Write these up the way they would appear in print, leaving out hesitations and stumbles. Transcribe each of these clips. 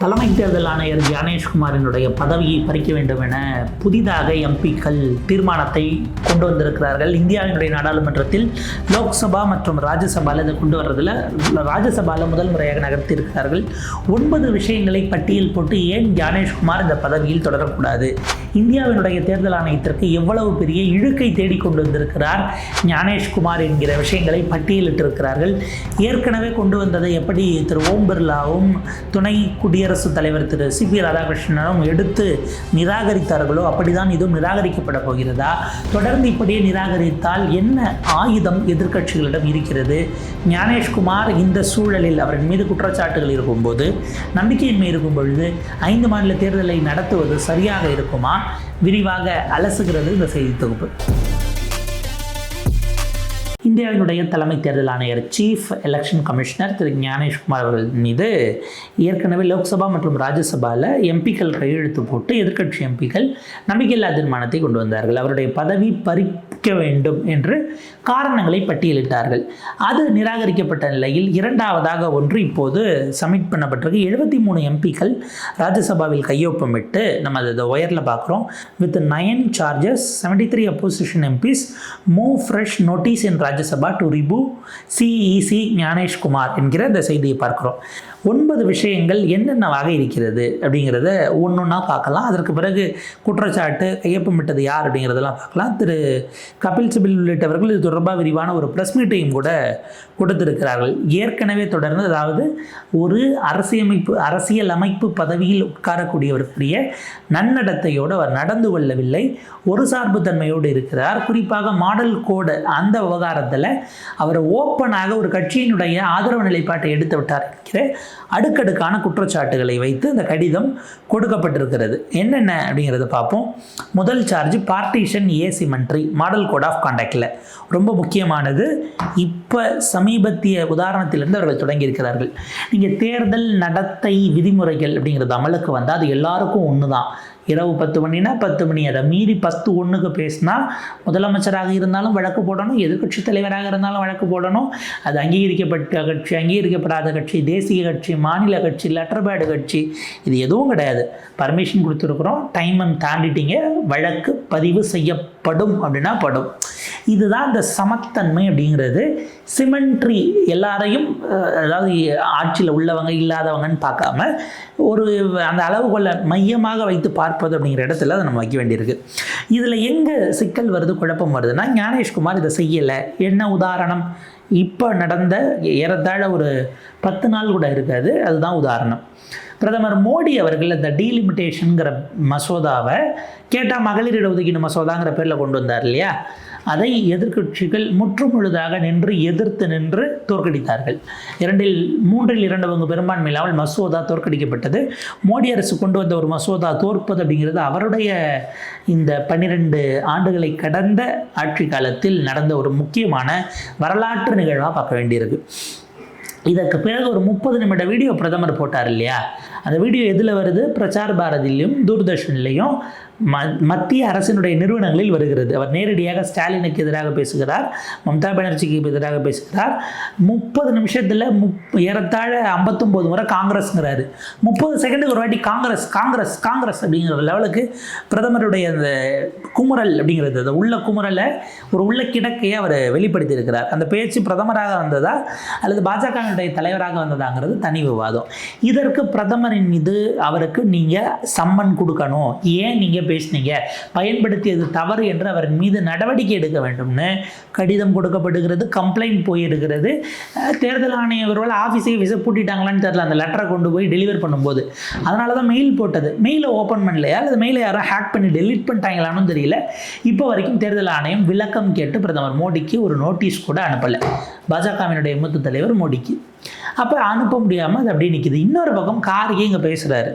தலைமை தேர்தல் ஆணையர் ஞானேஷ்குமாரினுடைய பதவியை பறிக்க வேண்டும் என புதிதாக எம்பிக்கள் தீர்மானத்தை கொண்டு வந்திருக்கிறார்கள். இந்தியாவினுடைய நாடாளுமன்றத்தில் லோக்சபா மற்றும் ராஜ்யசபாவில் இதை கொண்டு வர்றதில் ராஜ்யசபாவில் முதல் முறையாக நகர்த்தியிருக்கிறார்கள். 9 விஷயங்களை பட்டியல் போட்டு ஏன் ஞானேஷ்குமார் இந்த பதவியில் தொடரக்கூடாது, இந்தியாவினுடைய தேர்தல் ஆணையத்திற்கு எவ்வளவு பெரிய இழுக்கை தேடிக்கொண்டு வந்திருக்கிறார் ஞானேஷ்குமார் என்கிற விஷயங்களை பட்டியலிட்டிருக்கிறார்கள். ஏற்கனவே கொண்டு வந்ததை எப்படி திரு ஓம் பிர்லாவும் துணை குடியரசுத் தலைவர் திரு சிபி ராதாகிருஷ்ணனும் எடுத்து நிராகரித்தார்களோ அப்படிதான் இதுவும் நிராகரிக்கப்பட போகிறதா? தொடர்ந்து இப்படியே நிராகரித்தால் என்ன ஆயுதம் எதிர்க்கட்சிகளிடம் இருக்கிறது? ஞானேஷ்குமார் இந்த சூழலில் அவரின் மீது குற்றச்சாட்டுகள் இருக்கும்போது, நம்பிக்கையின்மை இருக்கும் பொழுது 5 மாநில தேர்தலை நடத்துவது சரியாக இருக்குமா? விரிவாக அலசுகிறது இந்த செய்தி தொகுப்பு. இந்தியாவினுடைய தலைமை தேர்தல் ஆணையர் சீஃப் எலெக்ஷன் கமிஷனர் திரு ஞானேஷ்குமார் அவர்கள் மீது ஏற்கனவே லோக்சபா மற்றும் ராஜ்யசபாவில் எம்பிக்கள் கையெழுத்து போட்டு எதிர்க்கட்சி எம்பிக்கள் நம்பிக்கையில்லா தீர்மானத்தை கொண்டு வந்தார்கள். அவருடைய பதவி பறிக்க வேண்டும் என்று காரணங்களை பட்டியலிட்டார்கள். அது நிராகரிக்கப்பட்ட நிலையில் இரண்டாவதாக ஒன்று இப்போது சப்மிட் பண்ணப்பட்டிருக்கு. 73 எம்பிக்கள் ராஜ்யசபாவில் கையொப்பமிட்டு நம்ம அதை ஒயரில் பார்க்குறோம். With 9 charges, 73 opposition MPs move fresh notice in Rajya Sabha to remove CEC Gyanesh Kumar என்கிற இந்த செய்தியை பார்க்கிறோம். 9 விஷயங்கள் என்னென்னவாக இருக்கிறது அப்படிங்கிறத ஒன்றொன்னா பார்க்கலாம். அதற்கு பிறகு குற்றச்சாட்டு கையொப்பமிட்டது யார் அப்படிங்கிறதெல்லாம் பார்க்கலாம். திரு கபில் சிபில் உள்ளிட்டவர்கள் இது தொடர்பாக விரிவான ஒரு ப்ரெஸ் மீட்டையும் கூட கொடுத்திருக்கிறார்கள். ஏற்கனவே தொடர்ந்து, அதாவது ஒரு அரசியல் அமைப்பு பதவியில் உட்காரக்கூடியவருக்குரிய நன்னடத்தையோடு அவர் நடந்து கொள்ளவில்லை, ஒரு சார்பு தன்மையோடு இருக்கிறார். குறிப்பாக மாடல் கோடு அந்த விவகாரத்தில் அவர் ஓப்பனாக ஒரு கட்சியினுடைய ஆதரவு நிலைப்பாட்டை எடுத்து விட்டார் என்கிற அடுக்கடுக்கான குற்றச்சாட்டுகளை வைத்து அந்த கடிதம் கொடுக்கப்பட்டிருக்கிறது. என்னென்ன அப்படிங்கிறத பார்ப்போம். முதல் சார்ஜ் பார்ட்டிஷன் ஏசிமெண்ட்ரி மாடல் கோட் ஆஃப் கான்டாக்டில் ரொம்ப முக்கியமானது. இப்போ சமீபத்திய உதாரணத்திலிருந்து அவர்கள் தொடங்கியிருக்கிறார்கள். நீங்கள் தேர்தல் நடத்தை விதிமுறைகள் அப்படிங்கிறது அமலுக்கு வந்தால் அது எல்லாருக்கும் ஒன்று தான். இரவு 10 மணினா 10 மணி, அதை மீறி 10:01 பேசினா முதலமைச்சராக இருந்தாலும் வழக்கு போடணும், எதிர்கட்சி தலைவராக இருந்தாலும் வழக்கு போடணும். அது அங்கீகரிக்கப்பட்ட கட்சி, அங்கீகரிக்கப்படாத கட்சி, தேசிய கட்சி, மாநில கட்சி, லெட்டர் பேடு கட்சி, இது எதுவும் கிடையாது. பர்மிஷன் கொடுத்துருக்குறோம், டைம் தாண்டிட்டீங்க, வழக்கு பதிவு செய்யப்படும் அப்படின்னா படும். இதுதான் இந்த சமத்தன்மை அப்படிங்கிறது. சிமெண்ட்ரி எல்லாரையும், அதாவது ஆட்சியில் உள்ளவங்க இல்லாதவங்கன்னு பார்க்காம ஒரு அந்த அளவுகோலை மையமாக வைத்து பார்ப்பது அப்படிங்கிற இடத்துல அதை நம்ம வைக்க வேண்டியிருக்கு. இதில் எங்கே சிக்கல் வருது, குழப்பம் வருதுன்னா, ஞானேஷ்குமார் இதை செய்யலை. என்ன உதாரணம்? இப்போ நடந்த ஏறத்தாழ ஒரு 10 நாள் கூட இருக்காது, அதுதான் உதாரணம். பிரதமர் மோடி அவர்கள் அந்த டீலிமிட்டேஷனுங்கிற மசோதாவை கேட்டால் மகளிர் இடஒதுக்கீடு மசோதாங்கிற பேரில் கொண்டு வந்தார் இல்லையா? அதை எதிர்க்கட்சிகள் முற்றுமுழுதாக எதிர்த்து நின்று தோற்கடித்தார்கள். 3/2 பங்கு பெரும்பான்மை இல்லாமல் மசோதா தோற்கடிக்கப்பட்டது. மோடி அரசு கொண்டு வந்த ஒரு மசோதா தோற்பது அப்படிங்கிறது அவருடைய இந்த 12 ஆண்டுகளை கடந்த ஆட்சி காலத்தில் நடந்த ஒரு முக்கியமான வரலாற்று நிகழ்வாக பார்க்க வேண்டியிருக்கு. இதற்கு பிறகு ஒரு 30 நிமிட வீடியோ பிரதமர் போட்டார் இல்லையா? அந்த வீடியோ எதில் வருது? பிரசார் பாரதிலையும் தூர்தர்ஷன்லையும் மத்திய அரசினுடைய நிறுவனங்களில் வருகிறது. அவர் நேரடியாக ஸ்டாலினுக்கு எதிராக பேசுகிறார், மம்தா பானர்ஜிக்கு எதிராக பேசுகிறார். 30 நிமிஷத்தில் ஏறத்தாழ 59 முறை காங்கிரஸ்ங்கிறாரு. 30 செகண்டுக்கு ஒரு வாட்டி காங்கிரஸ் காங்கிரஸ் காங்கிரஸ் அப்படிங்கிற லெவலுக்கு பிரதமருடைய அந்த குமுறல் அப்படிங்கிறது, அந்த உள்ள குமுறலை, ஒரு உள்ள கிடக்கையை அவர் வெளிப்படுத்தி இருக்கிறார். அந்த பேச்சு பிரதமராக வந்ததா அல்லது பாஜகவினுடைய தலைவராக வந்ததாங்கிறது தனி விவாதம். இதற்கு பிரதமரின் மீது அவருக்கு நீங்கள் சம்மன் கொடுக்கணும். ஏன் நீங்கள் பேசினீங்க, பயன்படுத்தியது தவறு என்று அவர் மீது நடவடிக்கை எடுக்க வேண்டும்னு கடிதம் கொடுக்கப்படுகிறது. கம்ப்ளைண்ட் போயிருக்கிறது. தேர்தல் ஆணையர்கள் ஆஃபீஸை பூட்டிட்டாங்களான்னு தெரியல, அந்த லெட்டரை கொண்டு போய் டெலிவர் பண்ணும்போது. அதனால தான் மெயில் போட்டது. மெயிலை ஓப்பன் பண்ணலையா அல்லது மெயிலை யாரோ ஹேக் பண்ணி டெலிட் பண்ணிட்டாங்களான்னு தெரியல. இப்போ வரைக்கும் தேர்தல் ஆணையம் விளக்கம் கேட்டு பிரதமர் மோடிக்கு ஒரு நோட்டீஸ் கூட அனுப்பலை, பாஜகவினுடைய மூத்த தலைவர் மோடிக்கு. அப்போ அனுப்ப முடியாமல் அது அப்படியே நிற்கிது. இன்னொரு பக்கம் கார்கே இங்கே பேசுகிறாரு.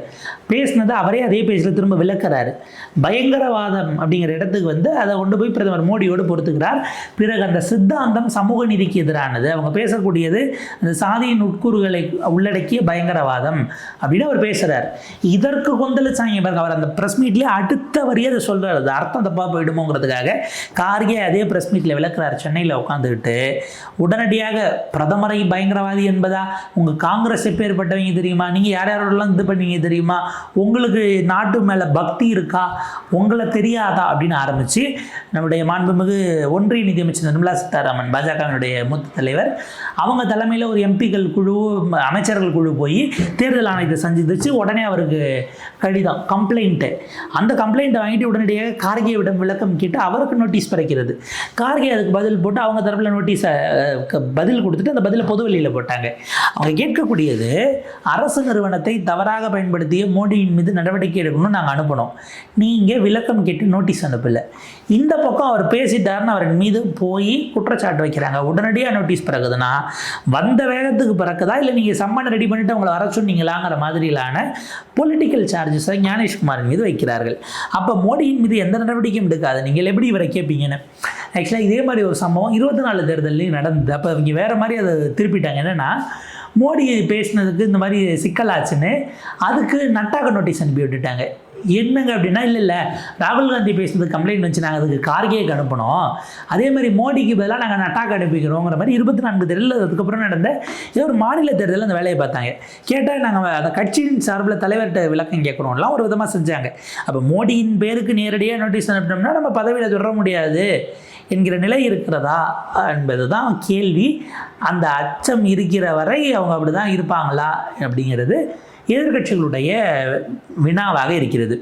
பேசினதை அவரே அதே பேஜில் திரும்ப விளக்குறாரு. பயங்கரவாதம் அப்படிங்கிற இடத்துக்கு அதை கொண்டு போய் பிரதமர் மோடியோடு பொறுத்துக்கிறார். பிறகு அந்த சித்தாந்தம் சமூக நீதிக்கு எதிரானது, அவங்க பேசக்கூடியது அந்த சாதியின் உட்கூறுகளை உள்ளடக்கிய பயங்கரவாதம் அப்படின்னு அவர் பேசுகிறார். இதற்கு கொந்தளிச்சாங்க பிறகு அவர் அந்த ப்ரெஸ் மீட்லேயே அடுத்த வரியே அதை சொல்கிறார். அது அர்த்தம் தப்பாக போயிடுமோங்கிறதுக்காக கார்கே அதே ப்ரெஸ் மீட்டில் விளக்குறார். சென்னையில் உட்காந்துக்கிட்டு உடனடியாக பிரதமரை பயங்கரவாதி என்பதா உங்கள் காங்கிரஸ் எப்பேற்பட்டவங்க தெரியுமா, நீங்கள் யார் யாரோடலாம் இது பண்ணீங்க தெரியுமா, உங்களுக்கு நாட்டு மேலே பக்தி இருக்கா, உங்களை தெரியாதா அப்படின்னு ஆரம்பித்து நம்முடைய மாண்புமிகு ஒன்றிய நிதியமைச்சர் நிர்மலா சீதாராமன் பாஜகவினுடைய மூத்த தலைவர் அவங்க தலைமையில் ஒரு எம்பிக்கள் குழு அமைச்சர்கள் குழு போய் தேர்தல் ஆணையத்தை சந்திச்சு உடனே அவருக்கு கடிதம் கம்ப்ளைண்ட்டு, அந்த கம்ப்ளைண்ட்டை வாங்கிட்டு உடனடியாக கார்கேவிடம் விளக்கம் கேட்டு அவருக்கு நோட்டீஸ் பிறக்கிறது. கார்கே அதுக்கு பதில் போட்டு அவங்க தரப்பில் நோட்டீஸை பதில் கொடுத்துட்டு அந்த பதிலை பொது வெளியில் போட்டாங்க. அவங்க கேட்கக்கூடியது அரசு நிறுவனத்தை தவறாக பயன்படுத்திய மோடியின் மீது நடவடிக்கை எடுக்கணும்னு நாங்கள் அனுப்பினோம், நீங்கள் விளக்கம் கேட்டு நோட்டீஸ் அனுப்பலை. இந்த பக்கம் அவர் பேசிட்டாருன்னு அவரின் மீது போய் குற்றச்சாட்டு வைக்கிறாங்க. உடனடியாக நோட்டீஸ் பிறகுதுன்னா வந்த வேகத்துக்கு பிறக்குதா இல்லை நீங்கள் சம்மன் ரெடி பண்ணிவிட்டு அவங்களை வர சொன்னீங்களாங்கிற மாதிரியிலான பொலிட்டிக்கல் சார்ஜஸை ஞானேஷ்குமாரின் மீது வைக்கிறார்கள். அப்போ மோடியின் மீது எந்த நடவடிக்கையும் எடுக்காது, நீங்கள் எப்படி இவரை கேட்பீங்கன்னு. ஆக்சுவலாக இதே மாதிரி ஒரு சம்பவம் 24 தேர்தலையும் நடந்தது. அப்போ இவங்க வேறு மாதிரி அதை திருப்பிட்டாங்க. என்னென்னா மோடி பேசினதுக்கு இந்த மாதிரி சிக்கலாச்சுன்னு அதுக்கு நட்டாக்க நோட்டீஸ் அனுப்பி விட்டுட்டாங்க. என்னங்க அப்படின்னா, இல்லை ராகுல் காந்தி பேசுனதுக்கு கம்ப்ளைண்ட் வச்சு நாங்கள் அதுக்கு கார்கேக்கு அனுப்பினோம், அதே மாதிரி மோடிக்கு பதிலாக நாங்கள் நட்டாக்கு அனுப்பிக்கிறோங்கிற மாதிரி 24 தேர்தல் அதுக்கப்புறம் நடந்த ஏதோ ஒரு மாநில தேர்தலில் அந்த வேலையை பார்த்தாங்க. கேட்டால் நாங்கள் அந்த கட்சியின் சார்பில் தலைவர்கிட்ட விளக்கம் கேட்குறோம்லாம் ஒரு விதமாக செஞ்சாங்க. அப்போ மோடியின் பேருக்கு நேரடியாக நோட்டீஸ் அனுப்பினோம்னா நம்ம பதவியில் தொடர முடியாது என்கிற நிலை இருக்கிறதா என்பது தான் கேள்வி. அந்த அச்சம் இருக்கிற வரை அவங்க அப்படி தான் இருப்பாங்களா அப்படிங்கிறது எதிர்கட்சிகளுடைய வினாவாக இருக்கிறது.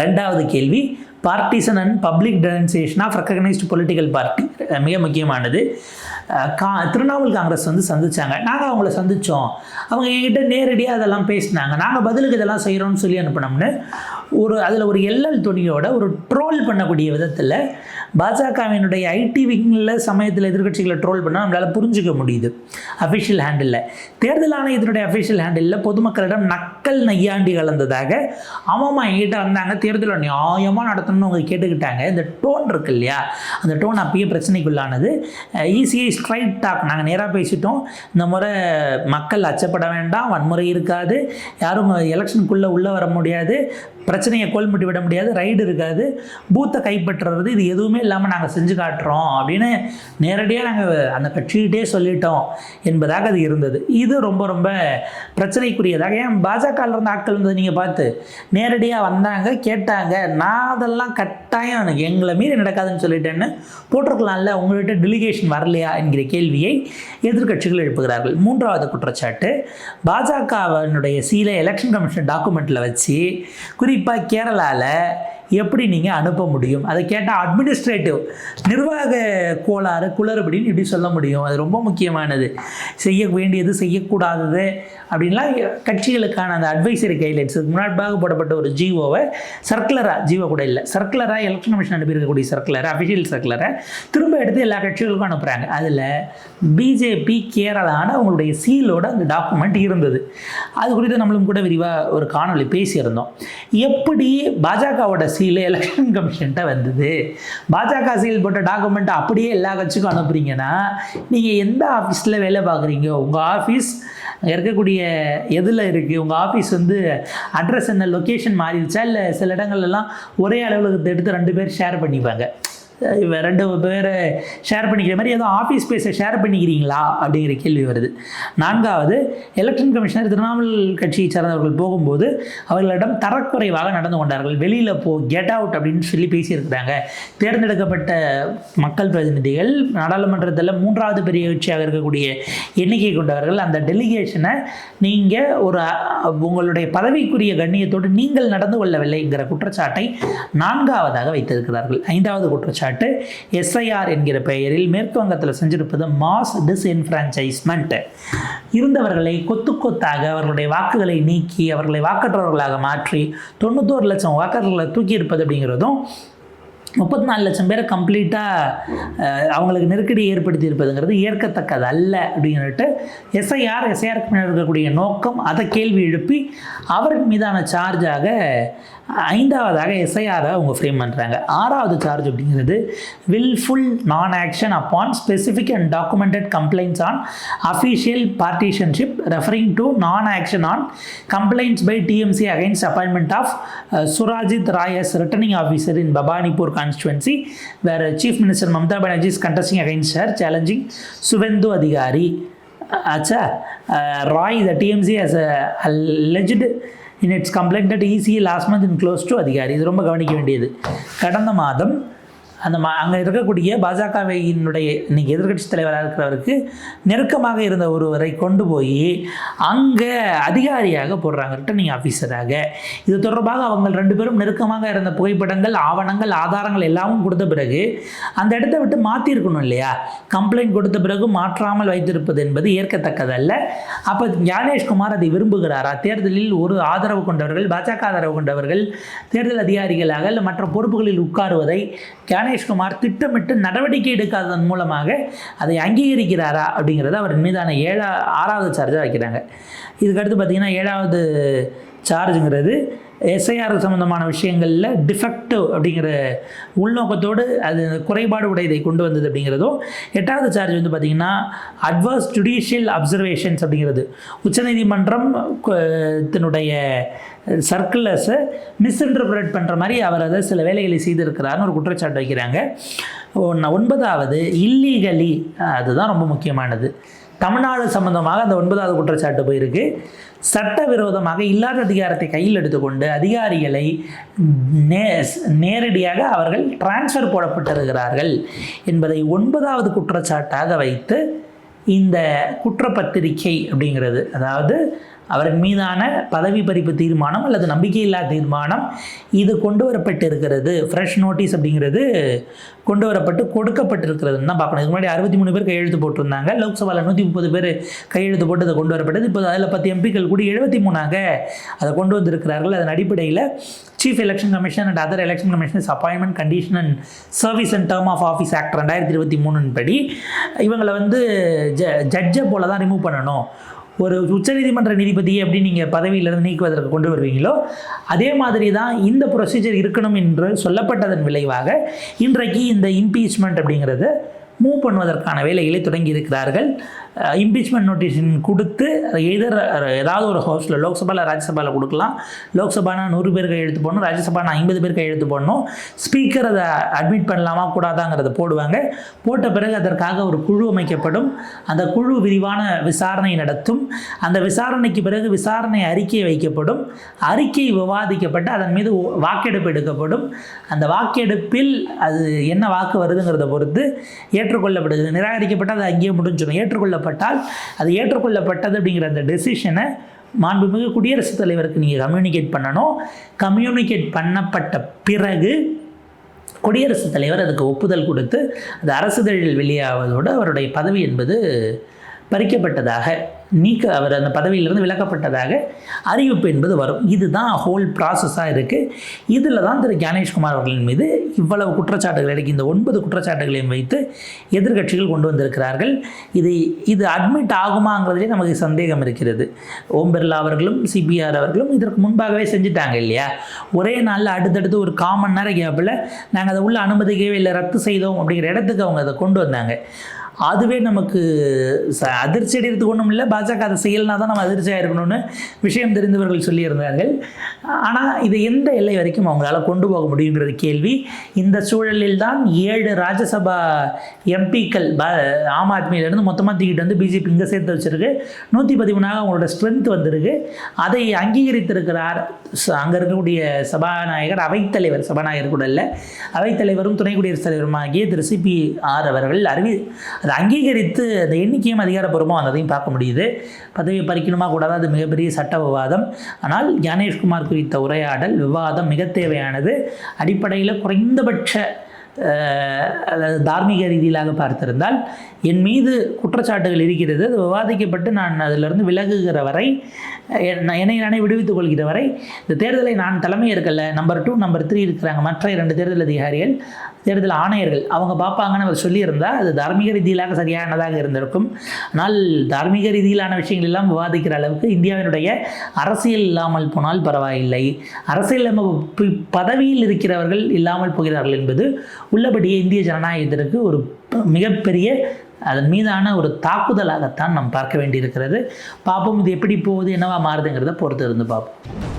ரெண்டாவது கேள்வி, partisan and public denunciation of recognised political party மிக முக்கியமானது. திரிணாமுல் காங்கிரஸ் வந்து சந்தித்தாங்க, நாங்கள் அவங்கள சந்தித்தோம், அவங்க என்கிட்ட நேரடியாக அதெல்லாம் பேசினாங்க, நாங்கள் பதிலுக்கு இதெல்லாம் செய்கிறோம்னு சொல்லி அனுப்பினோம்னு அதில் ஒரு எல்எல் துணியோட ஒரு ட்ரோல் பண்ணக்கூடிய விதத்தில் பாஜகவினுடைய ஐடி விங்கில் சமயத்தில் எதிர்கட்சிகளை ட்ரோல் பண்ணால் நம்மளால் புரிஞ்சிக்க முடியுது. அஃபிஷியல் ஹேண்டில் தேர்தல் ஆணையத்தினுடைய அஃபிஷியல் ஹேண்டில் பொதுமக்களிடம் நக்கல் நையாண்டி கலந்ததாக ஆமாம்மா என்கிட்ட வந்தாங்க, தேர்தலை நியாயமாக நடத்தணும்னு அவங்க கேட்டுக்கிட்டாங்க. இந்த டோன் இருக்கு இல்லையா, அந்த டோன் அப்பயே பிரச்சனைக்குள்ளானது. ஈஸியாக ஸ்ட்ரைட் டாக், நாங்கள் நேராக பேசிட்டோம், இந்த முறை மக்கள் அச்சப்பட வேண்டாம், வன்முறை இருக்காது, யாரும் எலெக்ஷனுக்குள்ளே உள்ளே வர முடியாது, பிரச்சனையை கோல்முட்டி விட முடியாது, ரைடு இருக்காது, பூத்தை கைப்பற்றுறது, இது எதுவுமே இல்லாமல் நாங்கள் செஞ்சு காட்டுறோம் அப்படின்னு நேரடியாக நாங்கள் அந்த கட்சிகிட்டே சொல்லிட்டோம் என்பதாக அது இருந்தது. இது ரொம்ப ரொம்ப பிரச்சனைக்குரியதாக. ஏன் பாஜகவில் இருந்த ஆட்கள் வந்து நீங்கள் பார்த்து நேரடியாக வந்தாங்க, கேட்டாங்க, நான் அதெல்லாம் கட்டாயம் எனக்கு எங்களை மீறி நடக்காதுன்னு சொல்லிட்டேன்னு போட்டிருக்கலாம்ல, உங்கள்கிட்ட டெலிகேஷன் வரலையா என்கிற கேள்வியை எதிர்கட்சிகள் எழுப்புகிறார்கள். மூன்றாவது குற்றச்சாட்டு, பாஜகவினுடைய சீலை எலெக்ஷன் கமிஷன் டாக்குமெண்ட்டில் வச்சு குறிப்பாக கேரளாவில் எப்படி நீங்கள் அனுப்ப முடியும், அதை கேட்டால் அட்மினிஸ்ட்ரேட்டிவ் நிர்வாக கோளாறு குளறுபடின்னு இப்படி சொல்ல முடியும். அது ரொம்ப முக்கியமானது. செய்ய வேண்டியது செய்யக்கூடாதது அப்படின்லாம் கட்சிகளுக்கான அந்த அட்வைசரி கைட்லைன்ஸுக்கு முன்னாடி போடப்பட்ட ஒரு ஜிஓவை ஜிஓ கூட இல்லை, சர்க்குலராக எலெக்ஷன் கமிஷன் அனுப்பியிருக்கக்கூடிய சர்க்குலரை, அஃபிஷியல் சர்க்குலரை திரும்ப எடுத்து எல்லா கட்சிகளுக்கும் அனுப்புகிறாங்க. அதில் பிஜேபி கேரளான அவங்களுடைய சீலோட அந்த டாக்குமெண்ட் இருந்தது. அது குறித்து நம்மளும் கூட விரிவாக ஒரு காணொலி பேசியிருந்தோம். எப்படி பாஜகவோட சீல் எலெக்ஷன் கமிஷன்ட்ட வந்தது, பாஜக சீல் போட்ட டாக்குமெண்ட்டை அப்படியே எல்லா கட்சிக்கும் அனுப்புறீங்கன்னா நீங்கள் எந்த ஆஃபீஸில் வேலை பார்க்குறீங்க, உங்கள் ஆஃபீஸ் இருக்கக்கூடிய எதில் இருக்குது, உங்கள் ஆஃபீஸ் வந்து அட்ரஸ் என்ன, லொக்கேஷன் மாறிடுச்சா, இல்லை சில இடங்கள்லாம் ஒரே அலுவலகத்தை எடுத்து 2 பேர் ஷேர் பண்ணிப்பாங்க, 2 பேரை ஷேர் பண்ணிக்கிற மாதிரி ஏதோ ஆஃபீஸ் ஸ்பேஸை ஷேர் பண்ணிக்கிறீங்களா அப்படிங்கிற கேள்வி வருது. நான்காவது, எலெக்ஷன் கமிஷனர் திரிணாமுல் கட்சியை சார்ந்தவர்கள் போகும்போது அவர்களிடம் தரக்குறைவாக நடந்து கொண்டார்கள், வெளியில் கெட் அவுட் அப்படின்னு சொல்லி பேசியிருக்கிறாங்க. தேர்ந்தெடுக்கப்பட்ட மக்கள் பிரதிநிதிகள் நாடாளுமன்றத்தில் 3வது பெரிய கட்சியாக இருக்கக்கூடிய எண்ணிக்கை கொண்டவர்கள், அந்த டெலிகேஷனை நீங்கள் உங்களுடைய பதவிக்குரிய கண்ணியத்தோடு நீங்கள் நடந்து கொள்ளவில்லைங்கிற குற்றச்சாட்டை 4வதாக வைத்திருக்கிறார்கள். 5வது குற்றச்சாட்டு, எஸ்ஐஆர் என்கிற பெயரில் மேற்கு வங்கத்தில் செஞ்சிருப்பது மாஸ் டிஸ்என்ஃப்ரான்ச்சைஸ்மெண்ட். இருந்தவர்களை கொத்து கொத்தாக அவர்களுடைய வாக்குகளை நீக்கி அவர்களை வாக்கற்றவர்களாக மாற்றி 91 லட்சம் வாக்காளர்களை தூக்கியிருப்பது அப்படிங்கிறதும் 34 லட்சம் பேரை கம்ப்ளீட்டாக அவங்களுக்கு நெருக்கடி ஏற்படுத்தி இருப்பதுங்கிறது ஏற்கத்தக்கது அல்ல அப்படின்னுட்டு எஸ்ஐஆருக்கு மேலே இருக்கக்கூடிய நோக்கம் அதை கேள்வி எழுப்பி அவரின் மீதான சார்ஜாக 5வதாக எஸ்ஐஆரை அவங்க ஃப்ரேம் பண்ணுறாங்க. 6வது சார்ஜ் அப்படிங்கிறது wilful non action upon specific and documented complaints on official partisanship referring to non action on complaints by TMC against appointment of Surajit Roy as returning officer in Bhawanipur constituency where Chief Minister Mamata Banerjee is contesting against her, challenging Suvendu Adhikari. अच्छा, Roy, the TMC has alleged in its complaint that ECA last month enclosed to அதிகாரி. இது ரொம்ப கவனிக்க வேண்டியது. கடந்த மாதம் அங்கே இருக்கக்கூடிய பாஜகவினுடைய இன்னைக்கு எதிர்கட்சி தலைவராக இருக்கிறவருக்கு நெருக்கமாக இருந்த ஒருவரை கொண்டு போய் அங்கே அதிகாரியாக போடுறாங்க, ரிட்டர்னிங் ஆஃபீஸராக. இது தொடர்பாக அவங்க 2 பேரும் நெருக்கமாக இருந்த புகைப்படங்கள், ஆவணங்கள், ஆதாரங்கள் எல்லாமும் கொடுத்த பிறகு அந்த இடத்த விட்டு மாற்றிருக்கணும் இல்லையா? கம்ப்ளைண்ட் கொடுத்த பிறகு மாற்றாமல் வைத்திருப்பது என்பது ஏற்கத்தக்கதல்ல. அப்போ ஞானேஷ்குமார் அதை விரும்புகிறாரா? தேர்தலில் ஒரு ஆதரவு கொண்டவர்கள், பாஜக ஆதரவு கொண்டவர்கள் தேர்தல் அதிகாரிகளாக இல்லை மற்ற பொறுப்புகளில் உட்காருவதை ஞானேஷ்குமார் திட்டமிட்டு நடவடிக்கை எடுக்காததன் மூலமாக அதை அங்கீகரிக்கிறாரா அப்படிங்கிறத அவர் மீதான 6வது சார்ஜாக வைக்கிறாங்க. இதுக்கடுத்து பார்த்திங்கன்னா 7வது சார்ஜுங்கிறது எஸ்ஐஆர் சம்மந்தமான விஷயங்களில் டிஃபெக்டிவ் அப்படிங்கிற உள்நோக்கத்தோடு அது குறைபாடு உடையதை கொண்டு வந்தது அப்படிங்கிறதும். 8வது சார்ஜ் வந்து பார்த்திங்கன்னா அட்வர்ஸ் ஜுடிஷியல் அப்சர்வேஷன்ஸ் அப்படிங்கிறது. உச்சநீதிமன்றம் தன்னுடைய சர்க்குலர்ஸை மிஸ்இன்டர்பிரேட் பண்ணுற மாதிரி அவர் அதை சில வேலைகளை செய்திருக்கிறார்னு ஒரு குற்றச்சாட்டு வைக்கிறாங்க. 9வது இல்லீகலி, அதுதான் ரொம்ப முக்கியமானது. தமிழ்நாடு சம்பந்தமாக அந்த 9வது குற்றச்சாட்டு போயிருக்கு. சட்டவிரோதமாக இல்லாத அதிகாரத்தை கையில் எடுத்துக்கொண்டு அதிகாரிகளை நேரடியாக அவர்கள் டிரான்ஸ்ஃபர் போடப்பட்டிருக்கிறார்கள் என்பதை 9வது குற்றச்சாட்டாக வைத்து இந்த குற்றப்பத்திரிகை அப்படிங்கிறது, அதாவது அவரின் மீதான பதவி பறிப்பு தீர்மானம் அல்லது நம்பிக்கையில்லா தீர்மானம் இது கொண்டு வரப்பட்டிருக்கிறது. ஃப்ரெஷ் நோட்டீஸ் அப்படிங்கிறது கொண்டு வரப்பட்டு கொடுக்கப்பட்டிருக்கிறதுன்னு தான் பார்க்கணும். இதுக்கு முன்னாடி 63 பேர் கையெழுத்து போட்டிருந்தாங்க. லோக்சபாவில் 130 பேர் கையெழுத்து போட்டு அதை கொண்டு வரப்பட்டது. இப்போ அதில் 10 எம்பிக்கள் கூடி 73ஆக அதை கொண்டு வந்திருக்கிறார்கள். அதன் அடிப்படையில் chief election commission and other election commissions appointment condition and service and term of office act 2023 படி இவங்களை வந்து ஜட்ஜை போல தான் ரிமூவ் பண்ணணும். ஒரு உச்சநீதிமன்ற நீதிபதியை எப்படி நீங்கள் பதவியிலிருந்து நீக்குவதற்கு கொண்டு வருவீங்களோ அதே மாதிரி தான் இந்த ப்ரொசீஜர் இருக்கணும் என்று சொல்லப்பட்டதன் விளைவாக இன்றைக்கு இந்த இம்பீச்மெண்ட் அப்படிங்கிறது மூவ் பண்ணுவதற்கான வேலைகளை தொடங்கி இருக்கிறார்கள். இம்பீச்மெண்ட் நோட்டீஷன் கொடுத்து எதர் ஏதாவது ஒரு ஹவுஸில் லோக்சபாவில் ராஜ்யசபாவில் கொடுக்கலாம். லோக்சபானா 100 பேர் கையெழுத்து போடணும், ராஜ்யசபானா 50 பேர் கையெழுத்து போடணும். ஸ்பீக்கர் அதை அட்மிட் பண்ணலாமா கூடாதாங்கிறத போடுவாங்க. போட்ட பிறகு அதற்காக ஒரு குழு அமைக்கப்படும். அந்த குழு விரிவான விசாரணை நடத்தும். அந்த விசாரணைக்கு பிறகு விசாரணை அறிக்கை வைக்கப்படும். அறிக்கை விவாதிக்கப்பட்டு அதன் மீது வாக்கெடுப்பு எடுக்கப்படும். அந்த வாக்கெடுப்பில் அது என்ன வாக்கு வருதுங்கிறத பொறுத்து ஏற்றுக்கொள்ளப்படுது. நிராகரிக்கப்பட்டால் அது அங்கேயே முடிஞ்சிடும். ஏற்றுக்கொள்ளப்பட்டால் அது ஏற்றுக்கொள்ளப்பட்டது அப்படிங்கிற அந்த டெசிஷனை மாண்புமிகு குடியரசுத் தலைவருக்கு நீங்கள் கம்யூனிகேட் பண்ணணும். கம்யூனிகேட் பண்ணப்பட்ட பிறகு குடியரசுத் தலைவர் அதுக்கு ஒப்புதல் கொடுத்து அது அரசிதழில் வெளியாவதோடு அவருடைய பதவி என்பது பறிக்கப்பட்டதாக அவர் அந்த பதவியிலிருந்து விலக்கப்பட்டதாக அறிவிப்பு என்பது வரும். இதுதான் ஹோல் ப்ராசஸாக இருக்குது. இதில் தான் திரு ஞானேஷ்குமார் அவர்களின் மீது இவ்வளவு குற்றச்சாட்டுகள் இருக்கு. இந்த 9 குற்றச்சாட்டுகளையும் வைத்து எதிர்கட்சிகள் கொண்டு வந்திருக்கிறார்கள். இது அட்மிட் ஆகுமாங்கிறதுலே நமக்கு சந்தேகம் இருக்கிறது. ஓம் பிர்லா அவர்களும் சிபிஆர் அவர்களும் இதற்கு முன்பாகவே செஞ்சுட்டாங்க இல்லையா? ஒரே நாளில் அடுத்தடுத்து ஒரு 1/4 மணி நேரம் கேப்பில் நாங்கள் அதை உள்ள அனுமதிக்கவே இல்லை, ரத்து செய்தோம் அப்படிங்கிற இடத்துக்கு அவங்க அதை கொண்டு வந்தாங்க. அதுவே நமக்கு அதிர்ச்சி அடைகிறதுக்கு ஒன்றும் இல்லை. பாஜக அதை செய்யலைனா தான் நம்ம அதிர்ச்சியாக இருக்கணும்னு விஷயம் தெரிந்தவர்கள் சொல்லியிருந்தார்கள். ஆனால் இதை எந்த எல்லை வரைக்கும் அவங்களால கொண்டு போக முடியுங்கிறது கேள்வி. இந்த சூழலில் தான் 7 ராஜ்யசபா எம்பிக்கள் ஆம் ஆத்மியிலேருந்து மொத்தமாக தூக்கிட்டு வந்து பிஜேபி இங்கே சேர்த்து வச்சுருக்கு. 113ஆக அவங்களோட ஸ்ட்ரென்த் வந்திருக்கு. அதை அங்கீகரித்திருக்கிறார் அங்கே இருக்கக்கூடிய சபாநாயகர், அவைத்தலைவர், சபாநாயகர் கூட இல்லை, அவைத்தலைவரும் துணை குடியரசுத் தலைவருமாகிய திரு CPR அவர்கள் அதை அங்கீகரித்து அந்த எண்ணிக்கையும் அதிகாரப்பூர்வமாக வந்ததையும் பார்க்க முடியுது. பதவியை பறிக்கணுமா கூடாது, அது மிகப்பெரிய சட்ட விவாதம். ஆனால் ஞானேஷ்குமார் குறித்த உரையாடல் விவாதம் மிக தேவையானது. அடிப்படையில் குறைந்தபட்ச தார்மீக ரீதியிலாக பார்த்திருந்தால் என் மீது குற்றச்சாட்டுகள் இருக்கிறது, அது விவாதிக்கப்பட்டு நான் அதிலிருந்து விலகுகிற வரை, என்னை நானே விடுவித்துக் கொள்கிற வரை இந்த தேர்தலை நான் தலைமை இருக்கல, நம்பர் 2 நம்பர் 3 இருக்கிறாங்க மற்ற 2 தேர்தல் அதிகாரிகள், தேர்தல் ஆணையர்கள், அவங்க பார்ப்பாங்கன்னு அவர் சொல்லியிருந்தால் அது தார்மீக ரீதியிலாக சரியானதாக இருந்திருக்கும். ஆனால் தார்மீக ரீதியிலான விஷயங்கள் எல்லாம் விவாதிக்கிற அளவுக்கு இந்தியாவினுடைய அரசியல் இல்லாமல் போனால் பரவாயில்லை. அரசியல் பதவியில் இருக்கிறவர்கள் இல்லாமல் போகிறார்கள் என்பது உள்ளபடியே இந்திய ஜனநாயகத்திற்கு ஒரு மிகப்பெரிய அதன் மீதான ஒரு தாக்குதலாகத்தான் நாம் பார்க்க வேண்டியிருக்கிறது. பார்ப்போம் இது எப்படி போகுது, என்னவா மாறுதுங்கிறத பொறுத்து இருந்து பார்ப்போம்.